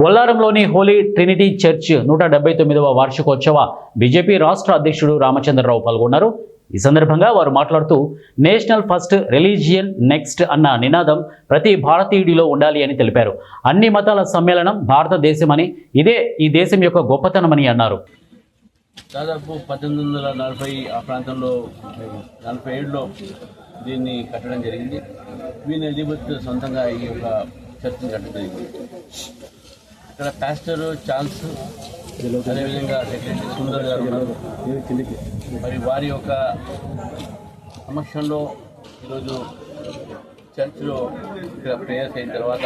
బొల్లారంలోని Holi Trinity church 179వ వార్షికోత్సవ BJP రాష్ట్ర అధ్యక్షుడు రామచంద్రరావు పాల్గొన్నారు. ఈ సందర్భంగా వారు మాట్లాడుతూ నేషనల్ ఫస్ట్ రిలీజియన్ నెక్స్ట్ అన్న నినాదం ప్రతి భారతీయుడిలో ఉండాలి అని తెలిపారు. అన్ని మతాల సమ్మేళనం భారతదేశమని, ఇదే ఈ దేశం యొక్క గొప్పతనమని అన్నారు. దాదాపు 1840 ఆ ప్రాంతంలో 47లో దీన్ని కట్టడం జరిగింది. క్వీన్ ఎలిజబెత్ సొంతంగా ఈ యొక్క చర్చిని కట్టడం జరిగింది. ఇక్కడ పాస్టర్ చార్ల్స్, అదేవిధంగా సెక్రటరీ సుందర్ గారు ఉన్నారు. మరి వారి యొక్క సమక్షంలో ఈరోజు చర్చ్లో ఇక్కడ ప్రేయర్స్ అయిన తర్వాత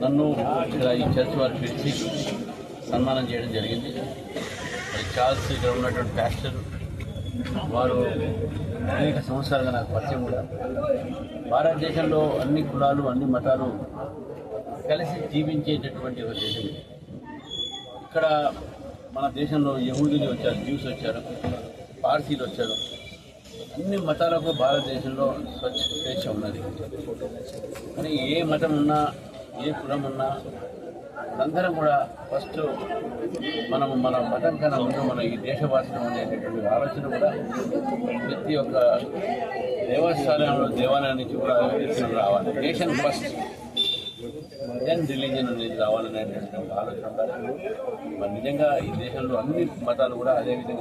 నన్ను ఇక్కడ ఈ చర్చ్ వారు పిలిచి సన్మానం చేయడం జరిగింది. మరి చార్ల్స్ ఇక్కడ ఉన్నటువంటి పాస్టర్ వారు అనేక సంవత్సరాలుగా నాకు పరిచయం కూడా. భారతదేశంలో అన్ని కులాలు అన్ని మతాలు కలిసి జీవించేటటువంటి ఒక దేశం. ఇక్కడ మన దేశంలో యహూదీలు వచ్చారు, జ్యూస్ వచ్చారు, పార్సీలు వచ్చారు. అన్ని మతాలకు భారతదేశంలో స్వేచ్ఛ ఉన్నది. కానీ ఏ మతం ఉన్నా, ఏ కులం ఉన్నా అందరం కూడా ఫస్ట్ మన మతం కన్నా ముందు మన ఈ దేశవాసులు అనేటటువంటి ఆలోచన కూడా ప్రతి ఒక్క దేవాలయం నుంచి కూడా రావాలి. నేషన్ ఫస్ట్ దెన్ రిలీజియన్ అనేది రావాలనేటటువంటి ఆలోచన ఉండాలి. మరి నిజంగా ఈ దేశంలో అన్ని మతాలు కూడా అదేవిధంగా